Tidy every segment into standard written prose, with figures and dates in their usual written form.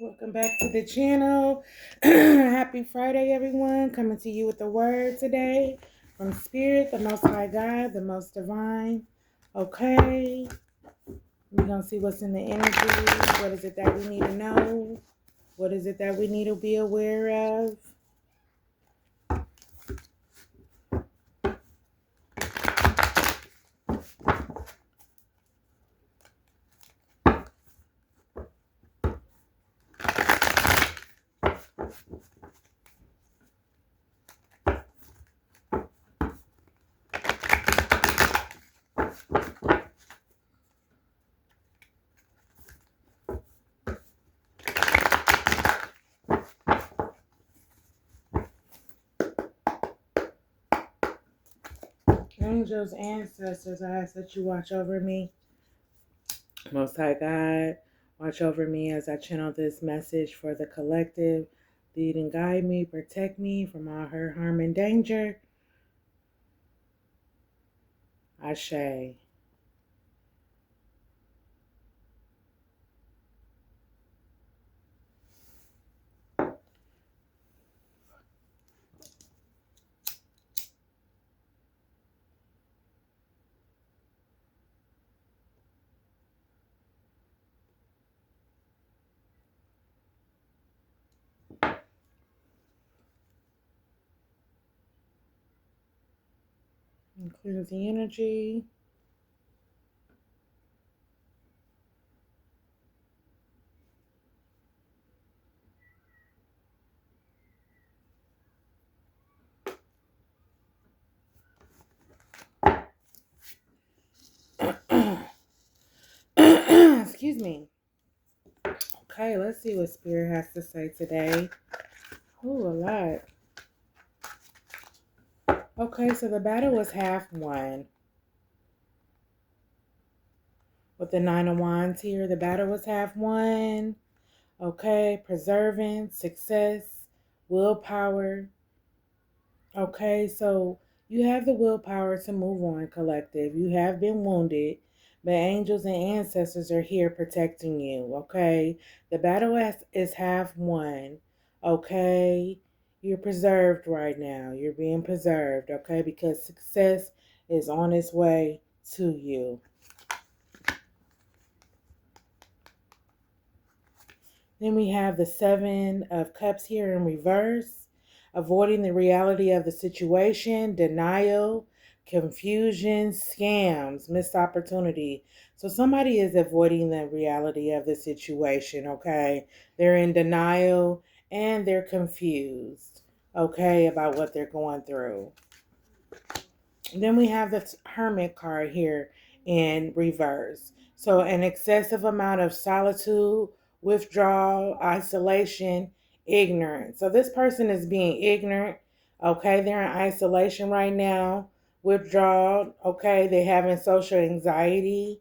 Welcome back to the channel. Happy Friday, everyone. Coming to you with the word today from Spirit, the Most High God, the Most Divine. Okay. We're going to see what's in the energy. What is it that we need to know? What is it that we need to be aware of? Angels, ancestors, I ask that you watch over me. Most High God, watch over me as I channel this message for the collective. Lead and guide me, protect me from all hurt, harm, and danger. Ashe. Clears the energy. Excuse me. Okay, let's see what Spirit has to say today. Ooh, a lot. Okay, so the battle was half won. With the Nine of Wands here, the battle was half won. Okay, preserving, success, willpower. Okay, so you have the willpower to move on, collective. You have been wounded, but angels and ancestors are here protecting you. Okay, the battle is half won. Okay, you're preserved right now. You're being preserved. Okay, because success is on its way to you. Then we have the Seven of Cups here in reverse, avoiding the reality of the situation, denial, confusion, scams, missed opportunity. So somebody is avoiding the reality of the situation, okay? They're in denial and they're confused, okay, about what they're going through. Then we have the Hermit card here in reverse. So an excessive amount of solitude, withdrawal, isolation, ignorance. So this person is being ignorant. Okay, they're in isolation right now. Withdrawal. Okay, they're having social anxiety.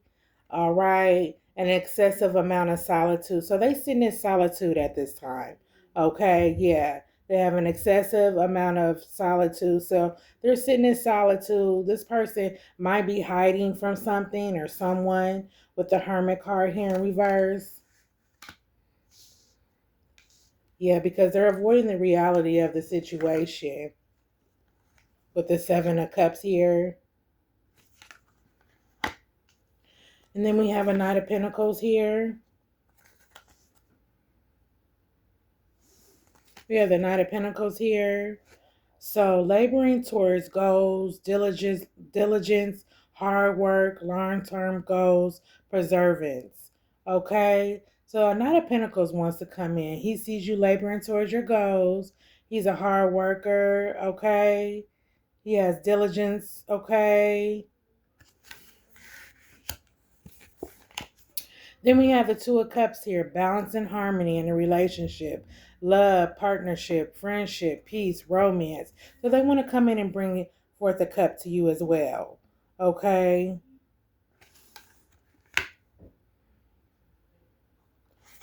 All right, an excessive amount of solitude. So they sit in solitude at this time. Okay, yeah. They have an excessive amount of solitude. So they're sitting in solitude. This person might be hiding from something or someone with the Hermit card here in reverse. Yeah, because they're avoiding the reality of the situation with the Seven of Cups here. And then we have a Knight of Pentacles here. We have the Knight of Pentacles here. So laboring towards goals, diligence, hard work, long-term goals, perseverance. Okay? So a Knight of Pentacles wants to come in. He sees you laboring towards your goals. He's a hard worker, okay? He has diligence, okay? Then we have the Two of Cups here, balance and harmony in a relationship, love, partnership, friendship, peace, romance. So they want to come in and bring forth a cup to you as well. Okay?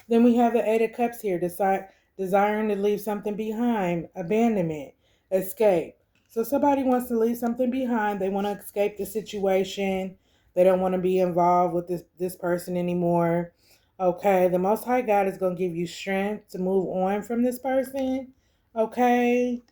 Then we have the Eight of Cups here, desiring to leave something behind, abandonment, escape. So somebody wants to leave something behind. They want to escape the situation. They don't want to be involved with this person anymore. Okay, the Most High God is going to give you strength to move on from this person. Okay.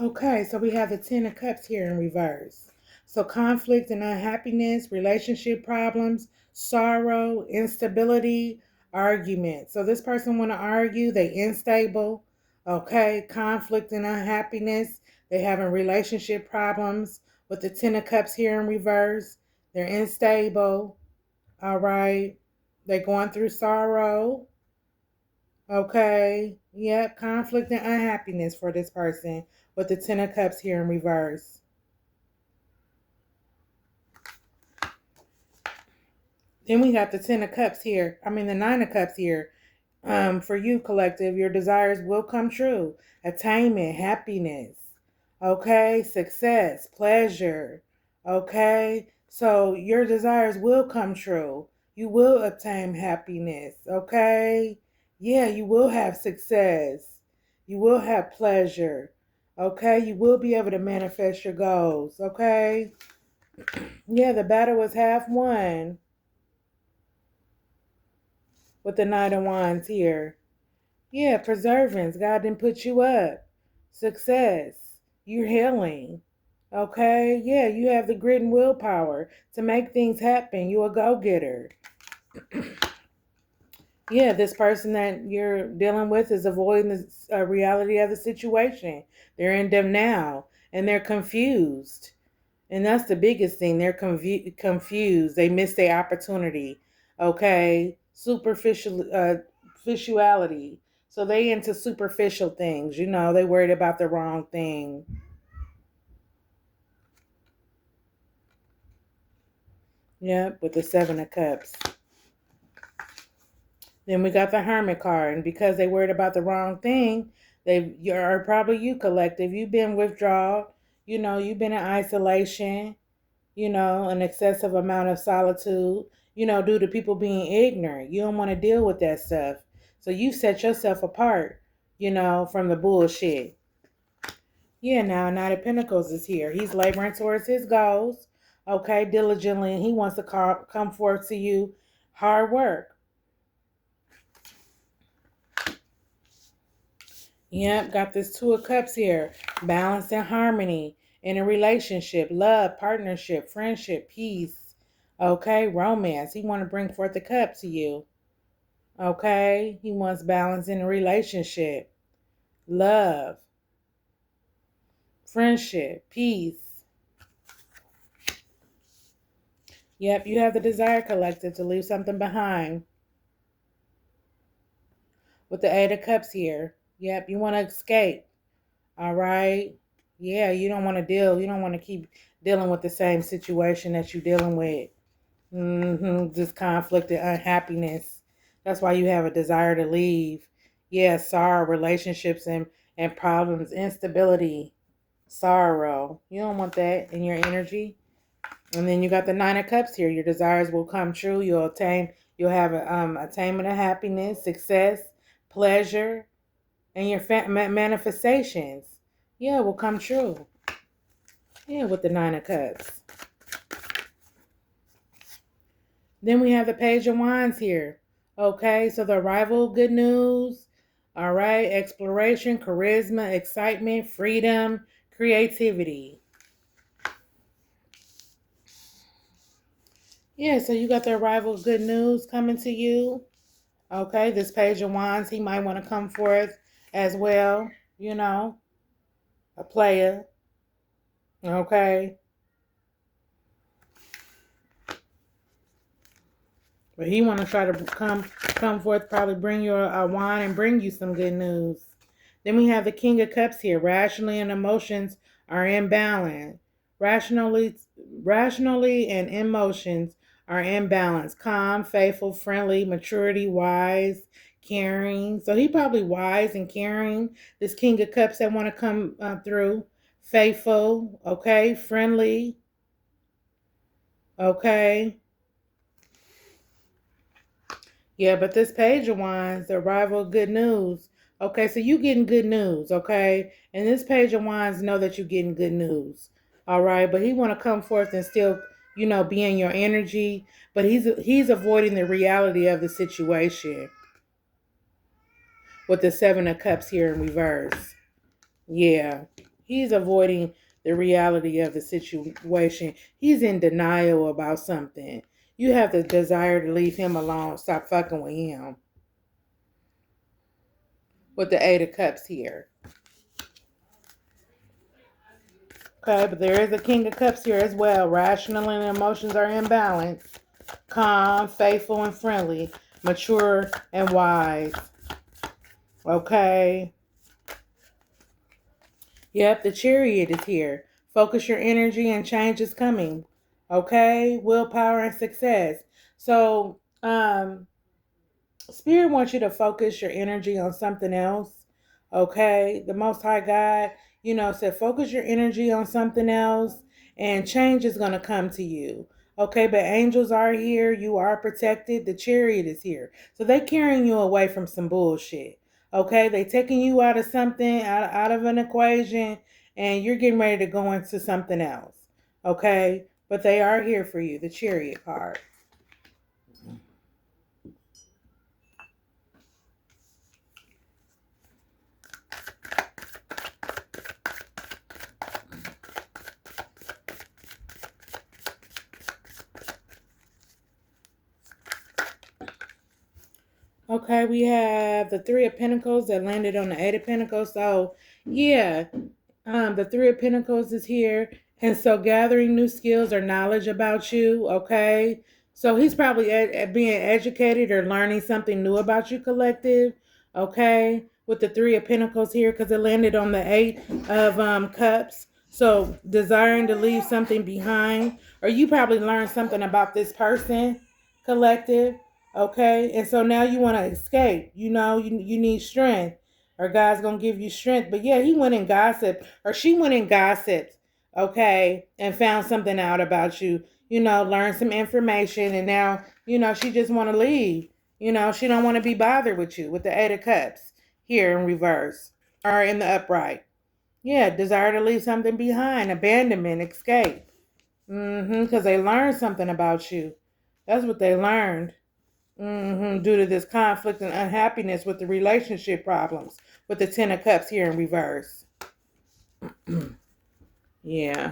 Okay, so we have the Ten of Cups here in reverse. So conflict and unhappiness, relationship problems, sorrow, instability, argument. So this person want to argue, they unstable. Okay, conflict and unhappiness. They having relationship problems with the Ten of Cups here in reverse. They're unstable. All right. They're going through sorrow. Okay. Yep. Conflict and unhappiness for this person with the Ten of Cups here in reverse. Then we got the Ten of Cups here. The Nine of Cups here. For you, collective, your desires will come true. Attainment, happiness. Okay. Success, pleasure. Okay. So your desires will come true. You will obtain happiness. Okay. Yeah, you will have success. You will have pleasure. Okay. You will be able to manifest your goals. Okay. Yeah, the battle was half won with the Knight of Wands here. Yeah, preservance. God didn't put you up. Success. You're healing. Okay? Yeah, you have the grit and willpower to make things happen. You're a go-getter. Yeah, this person that you're dealing with is avoiding the reality of the situation. They're in them now, and they're confused. And that's the biggest thing. They're confused. They missed their opportunity. Okay? Superficiality. So they into superficial things. They worried about the wrong thing. Yep, with the Seven of Cups. Then we got the Hermit card. And because they worried about the wrong thing, you're probably you, collective. You've been withdrawal. You've been in isolation. An excessive amount of solitude, due to people being ignorant. You don't want to deal with that stuff. So you set yourself apart, from the bullshit. Yeah, now Knight of Pentacles is here. He's laboring towards his goals, okay, diligently, and he wants to come forth to you hard work. Yep, got this Two of Cups here. Balance and harmony in a relationship, love, partnership, friendship, peace. Okay, romance. He want to bring forth the cup to you. Okay, he wants balance in a relationship, love, friendship, peace. Yep, you have the desire, collective, to leave something behind. With the Eight of Cups here. Yep, you want to escape. All right. Yeah, you don't want to deal. You don't want to keep dealing with the same situation that you're dealing with. This conflict and unhappiness. That's why you have a desire to leave. Yeah, sorrow, relationships and problems, instability, sorrow. You don't want that in your energy. And then you got the Nine of Cups here. Your desires will come true. You'll have attainment of happiness, success, pleasure, and your manifestations. Yeah, will come true. Yeah, with the Nine of Cups. Then we have the Page of Wands here. Okay, so the arrival, good news. All right, exploration, charisma, excitement, freedom, creativity. Yeah, so you got the arrival, good news coming to you. Okay, this Page of Wands, he might want to come forth as well, a player. Okay. But he want to try to come forth, probably bring you a wine and bring you some good news. Then we have the King of Cups here. Rationally and emotions are in balance. Rationally and emotions are in balance. Calm, faithful, friendly, maturity, wise, caring. So he probably wise and caring. This King of Cups that want to come through. Faithful, okay, friendly, okay. Yeah, but this Page of Wands, the arrival of good news. Okay, so you getting good news, okay? And this Page of Wands know that you're getting good news. All right, but he want to come forth and still, be in your energy, but he's avoiding the reality of the situation with the Seven of Cups here in reverse. Yeah. He's avoiding the reality of the situation. He's in denial about something. You have the desire to leave him alone. Stop fucking with him. With the Eight of Cups here. Okay, but there is a King of Cups here as well. Rational and emotions are in balance. Calm, faithful, and friendly. Mature and wise. Okay. Yep, the Chariot is here. Focus your energy and change is coming. Okay? Willpower and success. So, Spirit wants you to focus your energy on something else. Okay? The Most High God, said focus your energy on something else and change is going to come to you. Okay, but angels are here. You are protected. The Chariot is here. So they carrying you away from some bullshit. Okay, they taking you out of something, out of an equation, and you're getting ready to go into something else. Okay, but they are here for you. The Chariot card. Okay, we have the Three of Pentacles that landed on the Eight of Pentacles. So, yeah, the Three of Pentacles is here. And so gathering new skills or knowledge about you, okay? So he's probably being educated or learning something new about you, collective, okay? With the Three of Pentacles here because it landed on the Eight of Cups. So desiring to leave something behind. Or you probably learned something about this person, collective. Okay, and so now you want to escape. You need strength, or God's gonna give you strength. But yeah, he went and gossiped, or she went and gossiped. Okay, and found something out about you. Learned some information, and now she just want to leave. She don't want to be bothered with you with the Eight of Cups here in reverse or in the upright. Yeah, desire to leave something behind, abandonment, escape. Because they learned something about you. That's what they learned. Due to this conflict and unhappiness with the relationship problems with the Ten of Cups here in reverse. Yeah.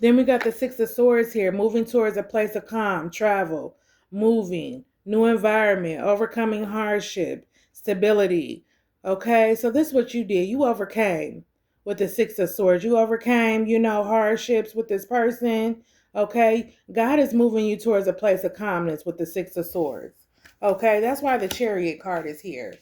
Then we got the Six of Swords here, moving towards a place of calm, travel, moving, new environment, overcoming hardship, stability. Okay, so this is what you did. You overcame with the Six of Swords. You overcame, hardships with this person. Okay, God is moving you towards a place of calmness with the Six of Swords. Okay, that's why the Chariot card is here.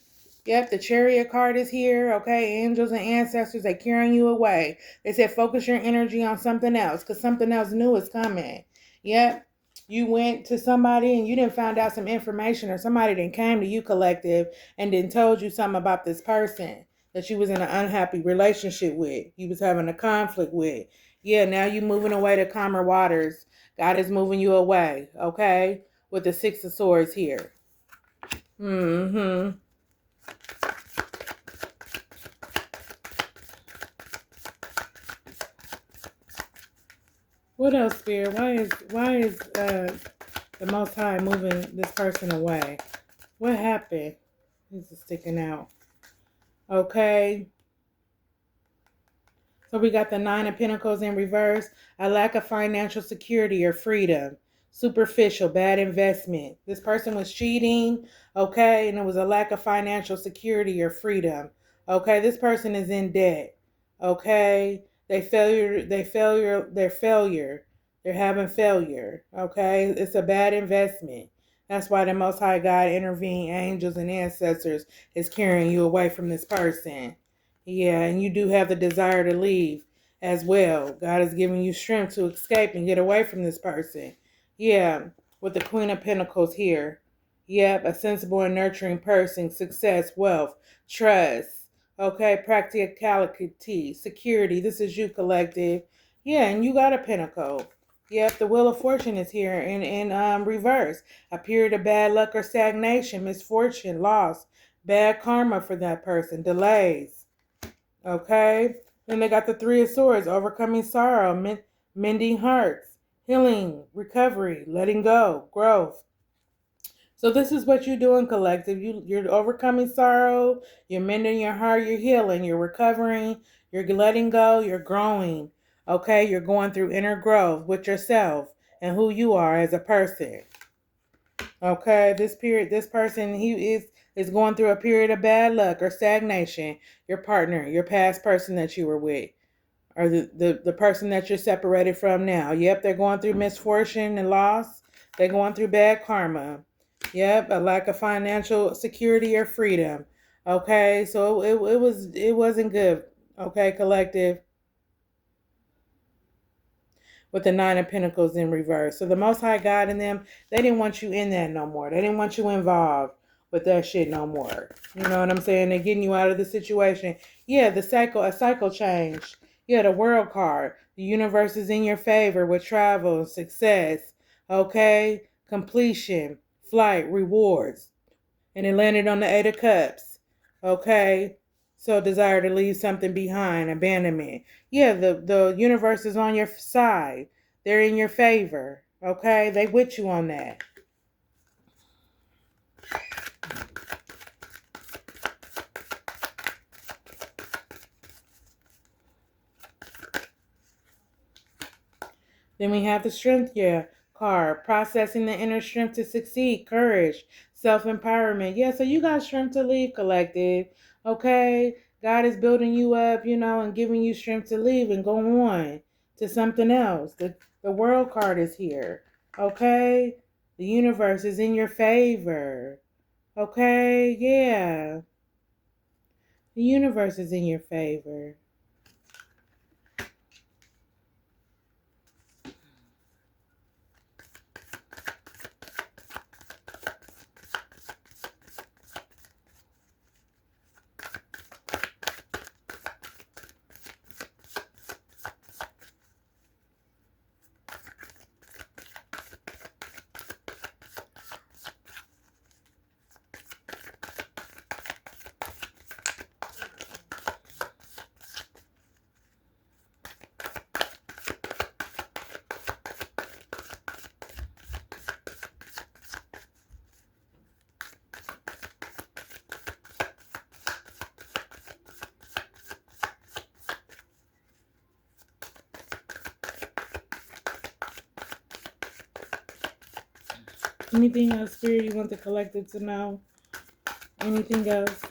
Yep, the Chariot card is here. Okay, angels and ancestors, they carrying you away. They said focus your energy on something else because something else new is coming. Yep, you went to somebody and you didn't find out some information, or somebody then came to you, collective, and then told you something about this person that you was in an unhappy relationship with. You was having a conflict with. Yeah, now you moving away to calmer waters. God is moving you away. Okay, with the Six of Swords here. What else, Spirit? Why is the Most High moving this person away? What happened? This is sticking out. Okay. So we got the Nine of Pentacles in reverse. A lack of financial security or freedom. Superficial, bad investment. This person was cheating, okay, and it was a lack of financial security or freedom. Okay, this person is in debt. Okay. They're failure. They're having failure. Okay. It's a bad investment. That's why the Most High God intervened, angels and ancestors is carrying you away from this person. Yeah, and you do have the desire to leave as well. God is giving you strength to escape and get away from this person. Yeah, with the Queen of Pentacles here. Yep, a sensible and nurturing person, success, wealth, trust. Okay, practicality, security. This is you, collective. Yeah, and you got a pentacle. Yep, the wheel of fortune is here in reverse. A period of bad luck or stagnation, misfortune, loss, bad karma for that person, delays. Okay, then they got the three of swords, overcoming sorrow, mending hearts, healing, recovery, letting go, growth. So this is what you're doing, collective. You're overcoming sorrow, you're mending your heart, you're healing, you're recovering, you're letting go, you're growing. Okay, you're going through inner growth with yourself and who you are as a person. Okay, this person, he is going through a period of bad luck or stagnation. Your partner, your past person that you were with, or the person that you're separated from now. Yep, they're going through misfortune and loss. They're going through bad karma. Yep, a lack of financial security or freedom. Okay, so it wasn't good. Okay, collective, with the Nine of Pentacles in reverse. So the Most High God in them, they didn't want you in that no more. They didn't want you involved with that shit no more. You know what I'm saying? They're getting you out of the situation. Yeah, a cycle change. Yeah, the World card. The universe is in your favor with travel, success, okay, completion, flight, rewards. And it landed on the Eight of Cups. Okay? So desire to leave something behind, abandonment. Yeah, the universe is on your side. They're in your favor. Okay? They with you on that. Then we have the strength, yeah, card. Processing the inner strength to succeed, courage, self-empowerment. Yeah, so you got strength to leave, collective. Okay? God is building you up, and giving you strength to leave and go on to something else. The world card is here. Okay? The universe is in your favor. Okay? Yeah. The universe is in your favor. Anything else, Spirit, you want the collective to know? Anything else?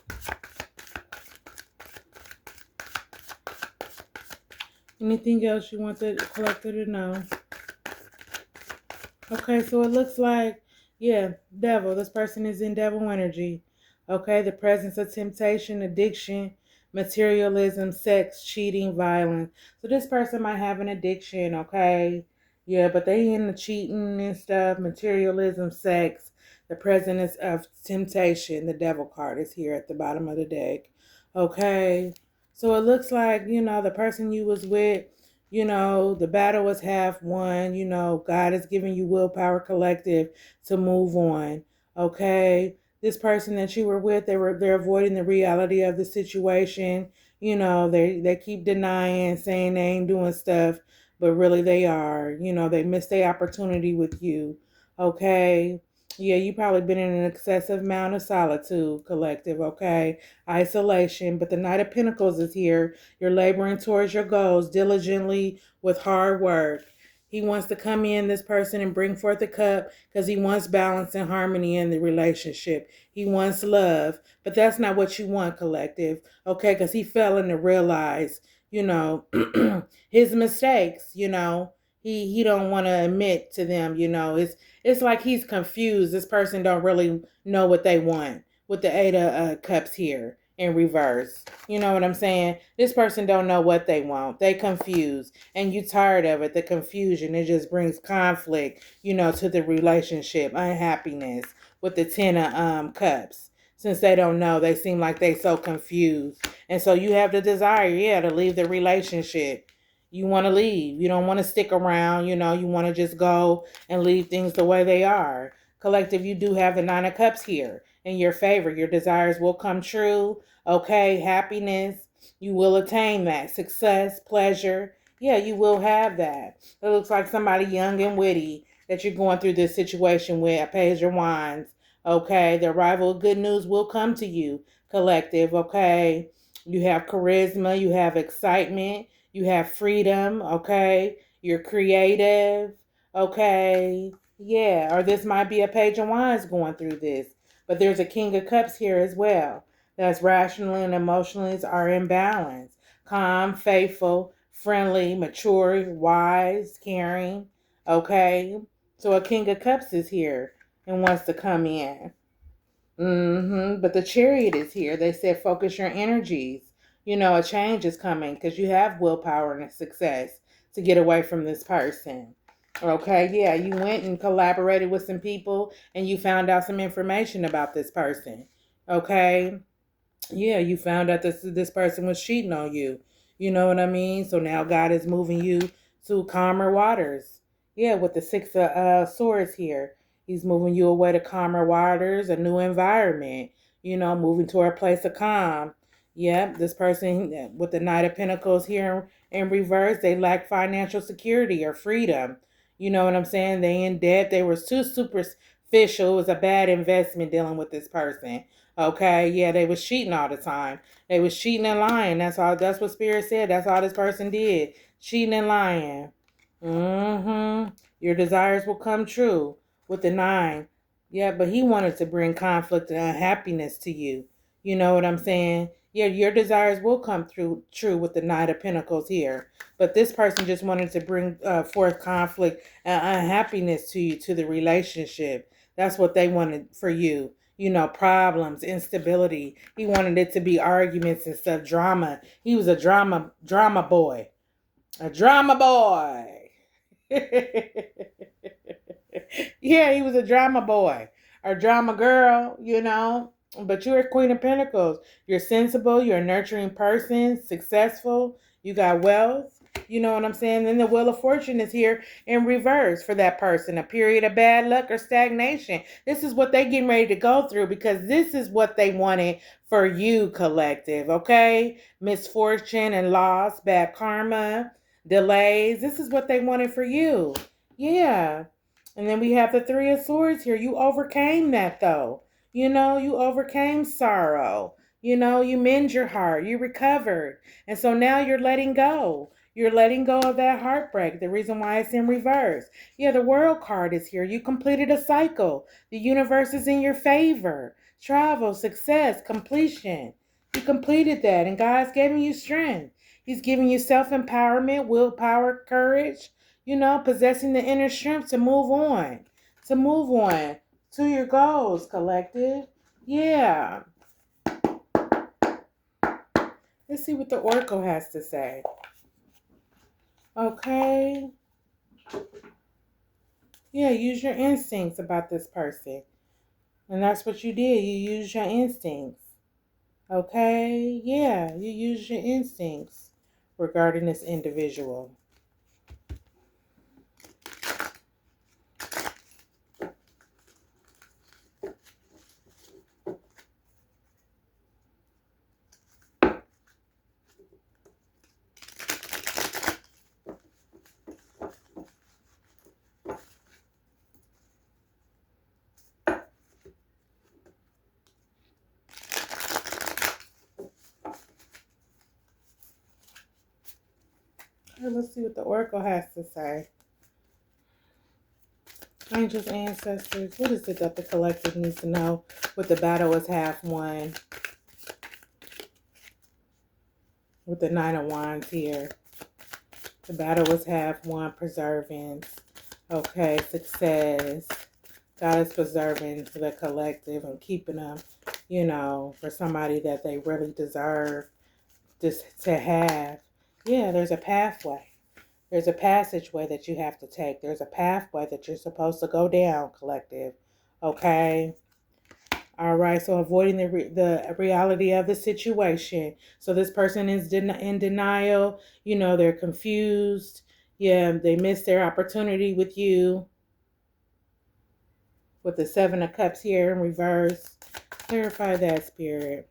Anything else you want the collector to know? Okay, so it looks like, yeah, devil. This person is in devil energy. Okay, the presence of temptation, addiction, materialism, sex, cheating, violence. So this person might have an addiction, okay? Yeah, but they into cheating and stuff, materialism, sex. The presence of temptation, the devil card is here at the bottom of the deck. Okay, so it looks like, the person you was with, the battle was half won. God has given you willpower, collective, to move on. Okay. This person that you were with, they're avoiding the reality of the situation. They keep denying, saying they ain't doing stuff, but really they are. They missed their opportunity with you. Okay. Yeah, you probably been in an excessive amount of solitude, collective, okay? Isolation. But the Knight of Pentacles is here. You're laboring towards your goals diligently with hard work. He wants to come in, this person, and bring forth a cup because he wants balance and harmony in the relationship. He wants love. But that's not what you want, collective, okay? Because he failing to realize, his mistakes, He don't want to admit to them, It's like he's confused. This person don't really know what they want with the Eight of Cups here in reverse. You know what I'm saying? This person don't know what they want. They confused. And you tired of it, the confusion. It just brings conflict, to the relationship, unhappiness with the Ten of Cups. Since they don't know, they seem like they so confused. And so you have the desire, yeah, to leave the relationship. You want to leave. You don't want to stick around. You want to just go and leave things the way they are. Collective, you do have the Nine of Cups here in your favor. Your desires will come true. Okay, happiness. You will attain that. Success, pleasure. Yeah, you will have that. It looks like somebody young and witty that you're going through this situation with. A Page of Wands. Okay, the arrival of good news will come to you, collective. Okay, you have charisma, you have excitement, you have freedom. Okay, you're creative. Okay, yeah, or this might be a Page of Wands going through this, but there's a King of Cups here as well. That's rationally and emotionally are in balance, calm, faithful, friendly, mature, wise, caring. Okay, so a King of Cups is here and wants to come in. But the Chariot is here. They said focus your energies. A change is coming because you have willpower and success to get away from this person. Okay, yeah, you went and collaborated with some people and you found out some information about this person. Okay, yeah, you found out this person was cheating on you. You know what I mean? So now God is moving you to calmer waters. Yeah, with the Six of Swords here, He's moving you away to calmer waters, a new environment. Moving to a place of calm. Yep, this person with the Knight of Pentacles here in reverse, they lack financial security or freedom. You know what I'm saying? They in debt. They were too superficial. It was a bad investment dealing with this person. Okay, yeah, they was cheating all the time. They was cheating and lying. That's what Spirit said. That's all this person did. Cheating and lying. Your desires will come true with the 9. Yeah, but he wanted to bring conflict and unhappiness to you. You know what I'm saying? Yeah, your desires will come through true with the Knight of Pentacles here. But this person just wanted to bring forth conflict and unhappiness to you, to the relationship. That's what they wanted for you. Problems, instability. He wanted it to be arguments and stuff, drama. He was a drama boy. A drama boy. Yeah, he was a drama boy or drama girl. But you're a Queen of Pentacles. You're sensible, you're a nurturing person, successful, you got wealth. You know what I'm saying? Then the Wheel of Fortune is here in reverse for that person. A period of bad luck or stagnation. This is what they getting ready to go through because this is what they wanted for you, collective. Okay? Misfortune and loss, bad karma, delays. This is what they wanted for you. Yeah. And then we have the Three of Swords here. You overcame that though. You overcame sorrow. You mend your heart. You recovered. And so now you're letting go. You're letting go of that heartbreak. The reason why it's in reverse. Yeah, the World card is here. You completed a cycle. The universe is in your favor. Travel, success, completion. You completed that and God's giving you strength. He's giving you self-empowerment, willpower, courage, possessing the inner strength to move on. To move on to your goals, collective. Yeah. Let's see what the Oracle has to say. Okay. Yeah, use your instincts about this person. And that's what you did. You used your instincts. Okay? Yeah, you used your instincts regarding this individual. Let's see what the Oracle has to say. Angels, ancestors, what is it that the collective needs to know with the battle is half won? With the Nine of Wands here. The battle is half won, preservance. Okay, success. God is preserving the collective and keeping them, for somebody that they really deserve to have. Yeah, there's a pathway. There's a passageway that you have to take. There's a pathway that you're supposed to go down, collective. Okay? All right, so avoiding the reality of the situation. So this person is in denial. They're confused. Yeah, they missed their opportunity with you. With the Seven of Cups here in reverse, clarify that, Spirit.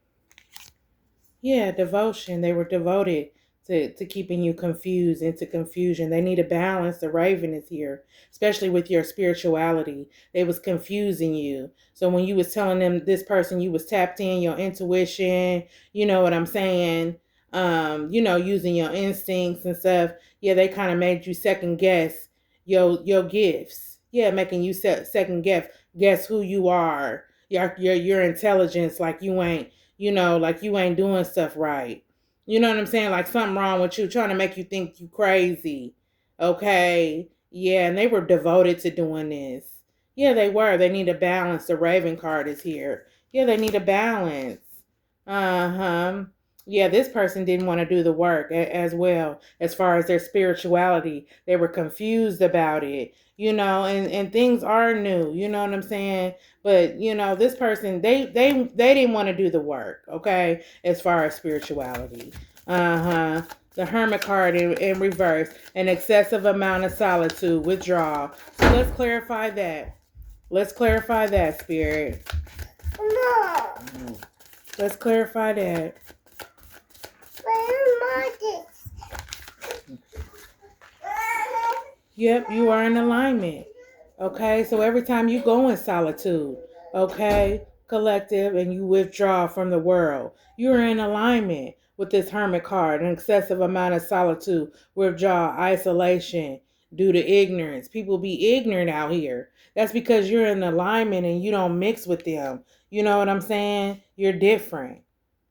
Yeah, devotion. They were devoted to keeping you confused into confusion. They need a balance. The Raven is here, especially with your spirituality. They was confusing you. So when you was telling them this person, you was tapped in your intuition, you know what I'm saying? Using your instincts and stuff. Yeah, they kind of made you second guess your gifts. Yeah, making you second guess who you are. Your intelligence, like you ain't like you ain't doing stuff right. You know what I'm saying? Like something wrong with you, trying to make you think you crazy. Okay. Yeah, and they were devoted to doing this. Yeah, they were. They need a balance. The Raven card is here. Yeah, they need a balance. Uh-huh. Yeah, this person didn't want to do the work as well as far as their spirituality. They were confused about it, and things are new, you know what I'm saying? But this person, they didn't want to do the work, okay, as far as spirituality. Uh-huh. The Hermit card in reverse, an excessive amount of solitude, withdrawal. So let's clarify that. Let's clarify that, Spirit. No. Let's clarify that. Yep, you are in alignment. Okay, so every time you go in solitude, okay, collective, and you withdraw from the world, you're in alignment with this Hermit card, an excessive amount of solitude, withdrawal, isolation due to ignorance. People be ignorant out here. That's because you're in alignment and you don't mix with them. You know what I'm saying? You're different.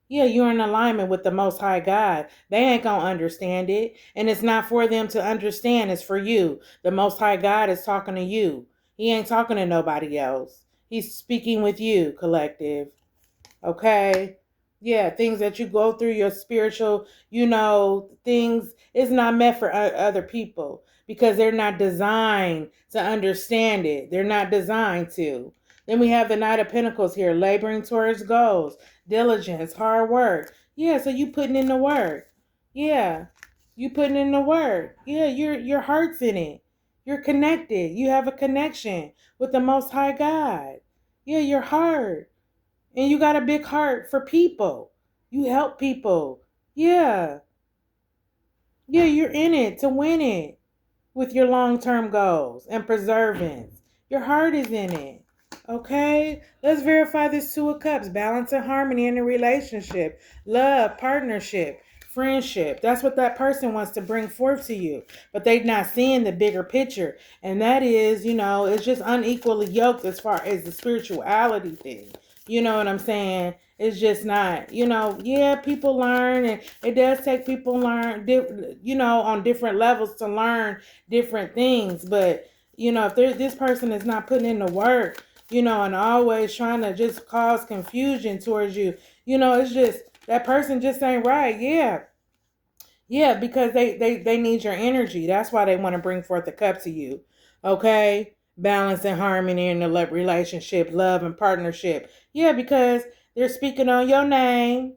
Yeah, you're in alignment with the Most High God. They ain't going to understand it. And it's not for them to understand. It's for you. The Most High God is talking to you. He ain't talking to nobody else. He's speaking with you, collective. Okay? Yeah, things that you go through, your spiritual, things is not meant for other people because they're not designed to understand it. They're not designed to. Then we have the Knight of Pentacles here, laboring towards goals, diligence, hard work. Yeah, so you putting in the work. Yeah, you putting in the work. Yeah, your heart's in it. You're connected. You have a connection with the Most High God. Yeah, your heart. And you got a big heart for people. You help people. Yeah. Yeah, you're in it to win it with your long-term goals and preservance. Your heart is in it. Okay? Let's verify this Two of Cups. Balance and harmony in a relationship. Love, partnership, friendship. That's what that person wants to bring forth to you. But they're not seeing the bigger picture. And that is, it's just unequally yoked as far as the spirituality thing. You know what I'm saying? It's just not, yeah, people learn, and it does take people learn, on different levels to learn different things. But, if this person is not putting in the work, and always trying to just cause confusion towards you, it's just, that person just ain't right. Yeah. Yeah, because they need your energy. That's why they want to bring forth the cup to you. Okay? Balance and harmony in the relationship, love and partnership. Yeah, because they're speaking on your name.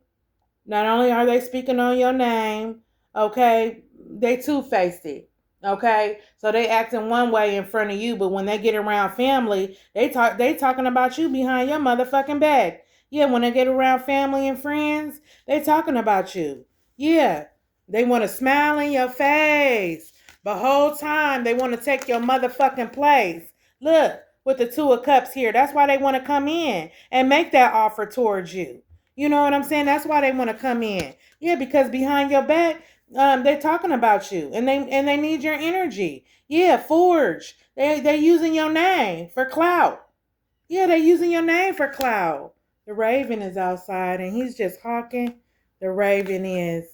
Not only are they speaking on your name, okay, they two-faced it. Okay? So they acting one way in front of you, but when they get around family, they talking about you behind your motherfucking back. Yeah, when they get around family and friends, they talking about you. Yeah. They want to smile in your face. The whole time they want to take your motherfucking place. Look, with the Two of Cups here. That's why they want to come in and make that offer towards you. You know what I'm saying? That's why they want to come in. Yeah, because behind your back, they're talking about you and they need your energy. Yeah, forge. They using your name for clout. Yeah, they're using your name for clout. The Raven is outside and he's just hawking. The Raven is.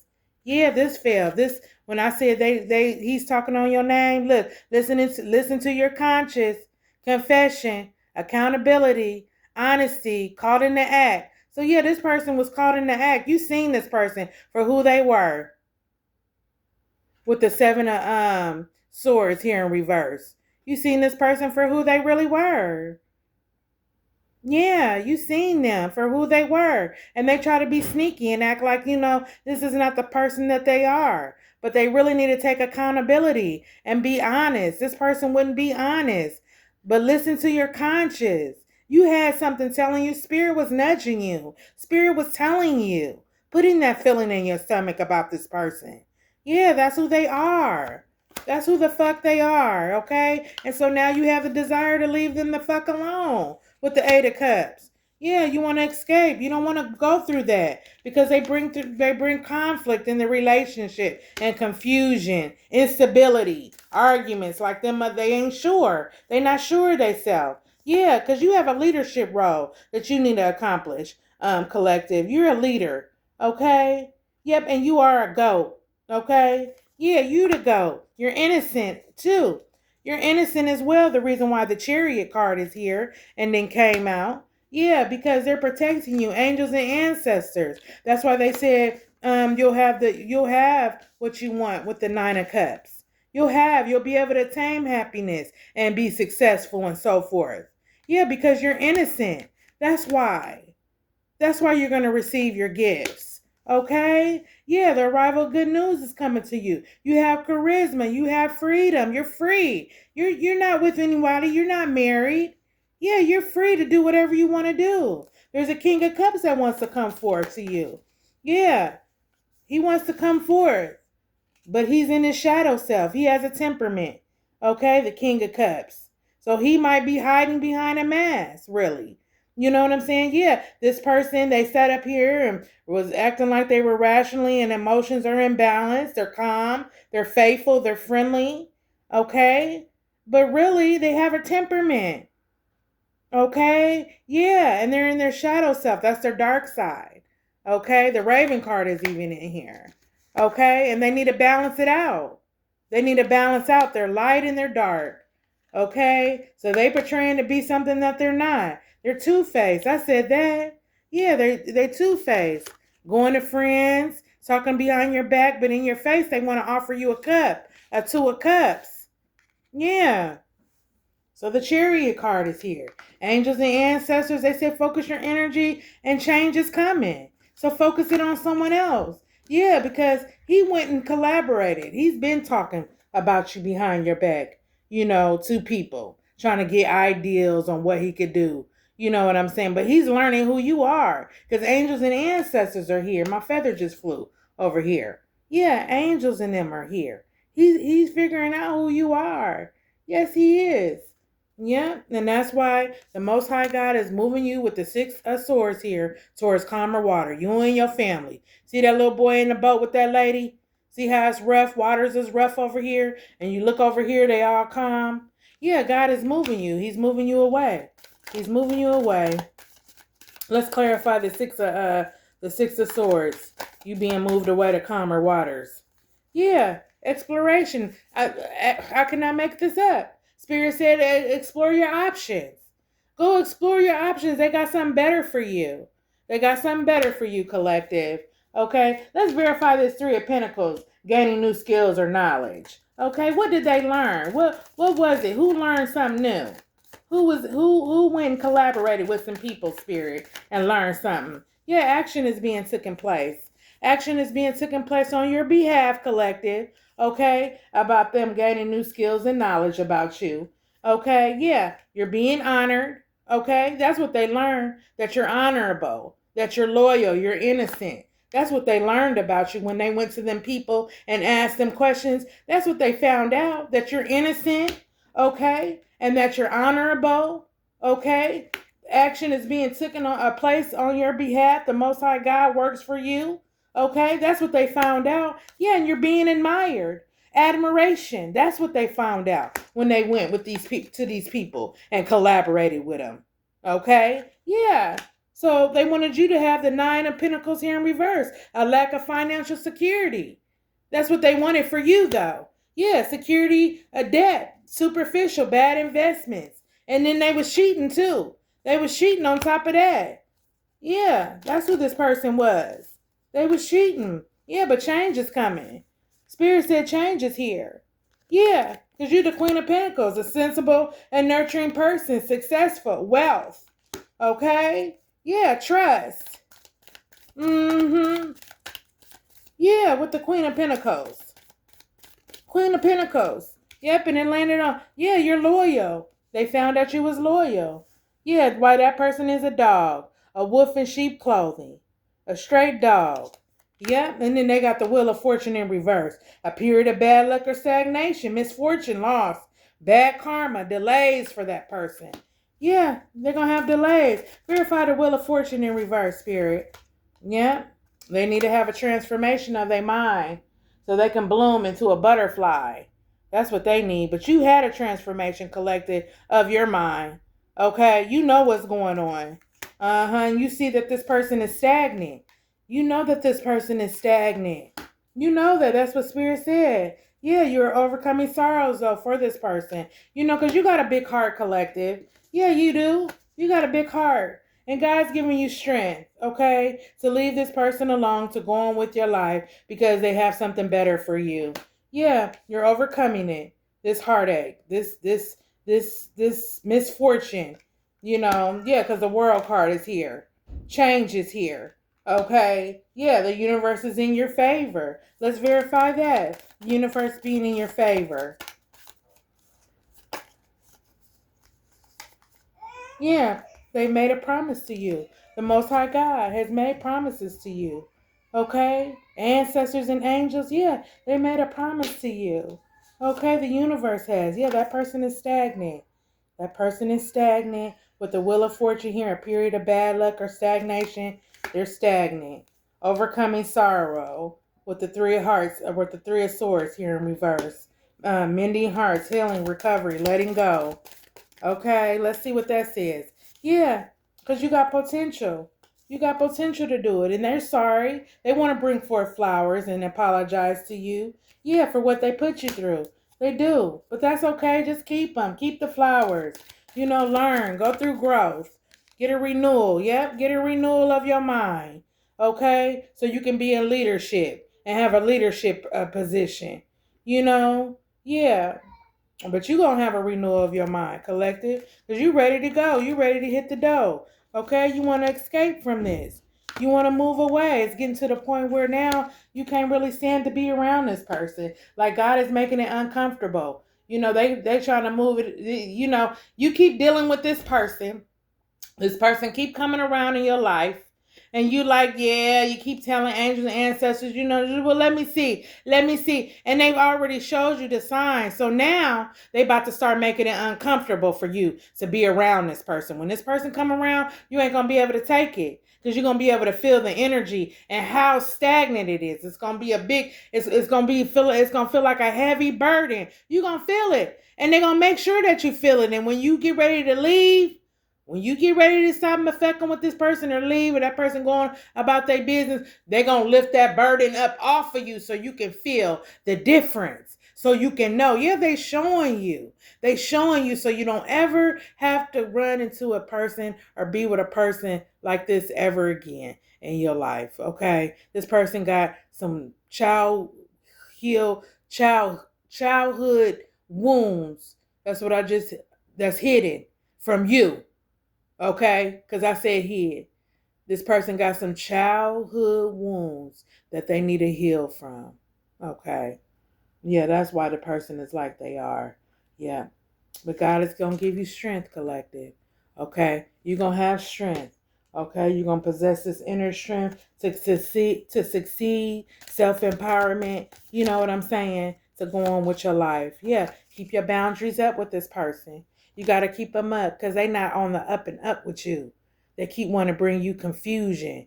Yeah, this fell. This when I said he's talking on your name. Look, listen to your conscience, confession, accountability, honesty, caught in the act. So yeah, this person was caught in the act. You seen this person for who they were. With the Seven of Swords here in reverse. You seen this person for who they really were. Yeah, you seen them for who they were. And they try to be sneaky and act like, this is not the person that they are. But they really need to take accountability and be honest. This person wouldn't be honest. But listen to your conscience. You had something telling you, Spirit was nudging you. Spirit was telling you, putting that feeling in your stomach about this person. Yeah, that's who they are. That's who the fuck they are, okay? And so now you have the desire to leave them the fuck alone with the Eight of Cups. Yeah, you want to escape. You don't want to go through that because they bring conflict in the relationship and confusion, instability, arguments. Like them, they ain't sure. They not sure they self. Yeah, because you have a leadership role that you need to accomplish. Collective. You're a leader. Okay. Yep, and you are a goat. Okay. Yeah, you the goat. You're innocent too. You're innocent as well. The reason why the Chariot card is here and then came out. Yeah, because they're protecting you, angels and ancestors. That's why they said you'll have what you want with the Nine of Cups. You'll be able to tame happiness and be successful and so forth. Yeah, because you're innocent. That's why. That's why you're going to receive your gifts. Okay? Yeah, the arrival of good news is coming to you. You have charisma. You have freedom. You're free. You're not with anybody. You're not married. Yeah, you're free to do whatever you want to do. There's a King of Cups that wants to come forth to you. Yeah, he wants to come forth. But he's in his shadow self. He has a temperament. Okay, the King of Cups. So he might be hiding behind a mask, really. You know what I'm saying? Yeah, this person, they sat up here and was acting like they were rationally and emotions are in balance. They're calm, they're faithful, they're friendly. Okay? But really, they have a temperament. Okay? Yeah, and they're in their shadow self. That's their dark side. Okay? The Raven card is even in here. Okay? And they need to balance it out. They need to balance out their light and their dark. Okay? So they portraying to be something that they're not. They're two-faced. I said that. Yeah, they two-faced. Going to friends, talking behind your back, but in your face they want to offer you a cup, a two of cups. Yeah. So the Chariot card is here. Angels and ancestors, they said focus your energy and change is coming. So focus it on someone else. Yeah, because he went and collaborated. He's been talking about you behind your back, to people, trying to get ideals on what he could do. You know what I'm saying? But he's learning who you are because angels and ancestors are here. My feather just flew over here. Yeah, angels and them are here. He's figuring out who you are. Yes, he is. Yeah, and that's why the Most High God is moving you with the Six of Swords here towards calmer water. You and your family. See that little boy in the boat with that lady? See how it's rough? Waters is rough over here, and you look over here, they all calm. Yeah, God is moving you. He's moving you away. He's moving you away. Let's clarify the Six of Swords. You being moved away to calmer waters. Yeah, exploration. How can I make this up? Spirit said, explore your options. Go explore your options. They got something better for you. They got something better for you, collective. Okay, let's verify this Three of Pentacles, gaining new skills or knowledge. Okay, what did they learn? What was it? Who learned something new? Who went and collaborated with some people, Spirit, and learned something? Yeah, action is being taken place. Action is being taken place on your behalf, collective. Okay, about them gaining new skills and knowledge about you. Okay, yeah, you're being honored. Okay, that's what they learned, that you're honorable, that you're loyal, you're innocent. That's what they learned about you when they went to them people and asked them questions. That's what they found out, that you're innocent, okay, and that you're honorable, okay. Action is being taken on a place on your behalf. The Most High God works for you. Okay, that's what they found out. Yeah, and you're being admired. Admiration. That's what they found out when they went with to these people and collaborated with them. Okay? Yeah. So they wanted you to have the Nine of Pentacles here in reverse. A lack of financial security. That's what they wanted for you, though. Yeah, security, a debt, superficial, bad investments. And then they was cheating, too. They was cheating on top of that. Yeah, that's who this person was. They was cheating. Yeah, but change is coming. Spirit said change is here. Yeah, because you're the Queen of Pentacles, a sensible and nurturing person, successful, wealth. Okay? Yeah, trust. Mm-hmm. Yeah, with the Queen of Pentacles. Queen of Pentacles. Yep, and it landed on, yeah, you're loyal. They found out you was loyal. Yeah, why that person is a dog. A wolf in sheep clothing. A straight dog. Yep, and then they got the Wheel of Fortune in reverse. A period of bad luck or stagnation, misfortune, loss, bad karma, delays for that person. Yeah, they're going to have delays. Verify the Wheel of Fortune in reverse, Spirit. Yeah, they need to have a transformation of their mind so they can bloom into a butterfly. That's what they need. But you had a transformation collected of your mind. Okay, you know what's going on. And you see that this person is stagnant. You know that this person is stagnant. You know that. That's what Spirit said. Yeah, you're overcoming sorrows though for this person. You know, because you got a big heart, collective. Yeah, you do. You got a big heart. And God's giving you strength, okay, to leave this person alone, to go on with your life because they have something better for you. Yeah, you're overcoming it. This heartache, this misfortune, you know. Yeah, because the World card is here. Change is here. Okay. Yeah, the universe is in your favor. Let's verify that. Universe being in your favor. Yeah, they made a promise to you. The Most High God has made promises to you. Okay? Ancestors and angels, yeah, they made a promise to you. Okay, the universe has. Yeah, that person is stagnant. That person is stagnant with the Wheel of Fortune here, a period of bad luck or stagnation. They're stagnant. Overcoming sorrow with the Three of Hearts, or with the Three of Swords here in reverse. Mending hearts, healing, recovery, letting go. Okay, let's see what that says. Yeah, because you got potential. You got potential to do it. And they're sorry. They want to bring forth flowers and apologize to you. Yeah, for what they put you through. They do. But that's okay. Just keep them. Keep the flowers. You know, learn. Go through growth. Get a renewal. Yep, get a renewal of your mind. Okay? So you can be in leadership and have a leadership position. You know? Yeah. But you going to have a renewal of your mind, collective, because you ready to go. You ready to hit the dough. Okay? You want to escape from this. You want to move away. It's getting to the point where now you can't really stand to be around this person. Like God is making it uncomfortable. You know, they trying to move it. You know, you keep dealing with this person. This person keep coming around in your life. And you like, yeah, you keep telling angels and ancestors, you know, well, let me see. Let me see. And they've already showed you the signs. So now they about to start making it uncomfortable for you to be around this person. When this person come around, you ain't going to be able to take it. Because you're going to be able to feel the energy and how stagnant it is. It's going to be a big, it's going to be, it's going to feel like a heavy burden. You're going to feel it. And they're going to make sure that you feel it. And when you get ready to leave, when you get ready to stop affecting with this person or leave, or that person going about their business, they're going to lift that burden up off of you so you can feel the difference. So you can know, yeah, they showing you. They showing you so you don't ever have to run into a person or be with a person like this ever again in your life, okay? This person got some childhood wounds. That's hidden from you. Okay? Because I said hid. This person got some childhood wounds that they need to heal from. Okay. Yeah, that's why the person is like they are. Yeah. But God is going to give you strength, collective. Okay? You're going to have strength. Okay? You're going to possess this inner strength to succeed, self-empowerment. You know what I'm saying? To go on with your life. Yeah. Keep your boundaries up with this person. You got to keep them up because they're not on the up and up with you. They keep wanting to bring you confusion.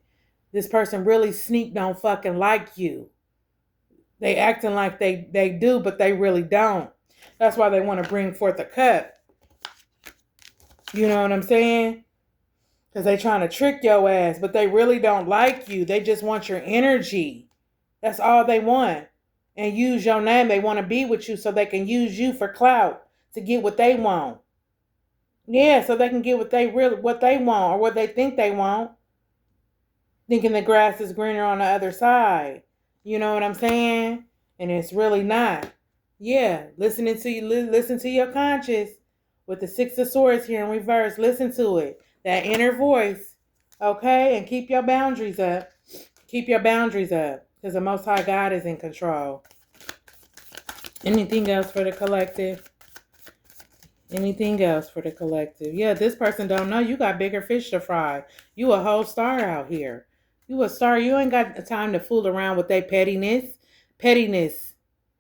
This person really don't fucking like you. They acting like they do, but they really don't. That's why they want to bring forth a cut. You know what I'm saying? Because they trying to trick your ass, but they really don't like you. They just want your energy. That's all they want. And use your name. They want to be with you so they can use you for clout to get what they want. Yeah, so they can get what they want or what they think they want. Thinking the grass is greener on the other side. You know what I'm saying? And it's really not. Yeah, listen to your conscience with the Six of Swords here in reverse. Listen to it. That inner voice. Okay? And keep your boundaries up. Keep your boundaries up. Because the Most High God is in control. Anything else for the collective? Anything else for the collective? Yeah, this person don't know you got bigger fish to fry. You a whole star out here. You a star. You ain't got the time to fool around with that pettiness. Pettiness.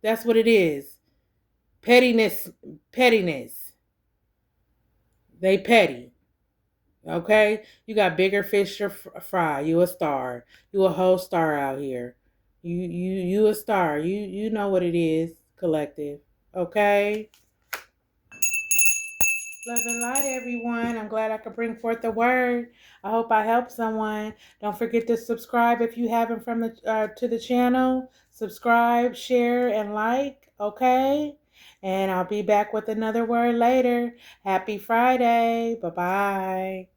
That's what it is. Pettiness. Pettiness. They petty. Okay? You got bigger fish to fry. You a star. You a whole star out here. You a star. You know what it is, collective. Okay? Love and light, everyone. I'm glad I could bring forth the word. I hope I helped someone. Don't forget to subscribe if you haven't from the to the channel. Subscribe, share, and like. Okay, and I'll be back with another word later. Happy Friday. Bye bye.